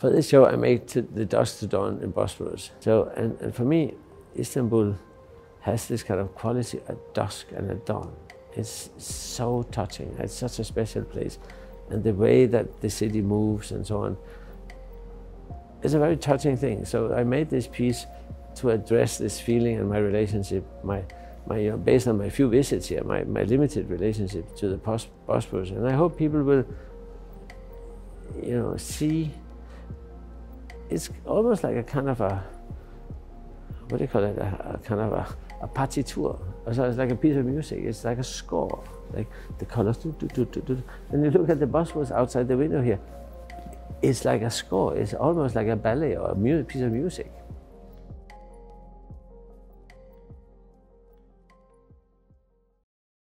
For this show, I made the dusk to dawn in Bosphorus. So, and for me, Istanbul has this kind of quality at dusk and at dawn. It's so touching. It's such a special place. And the way that the city moves and so on, it's a very touching thing. So I made this piece to address this feeling and my relationship, based on my few visits here, my limited relationship to the Bosphorus. And I hope people will, see. It's almost like a kind of a, what do you call it, a kind of a partitur. So it's like a piece of music. It's like a score, like the colors. And you look at the Bosphorus outside the window here. It's like a score. It's almost like a ballet or a piece of music.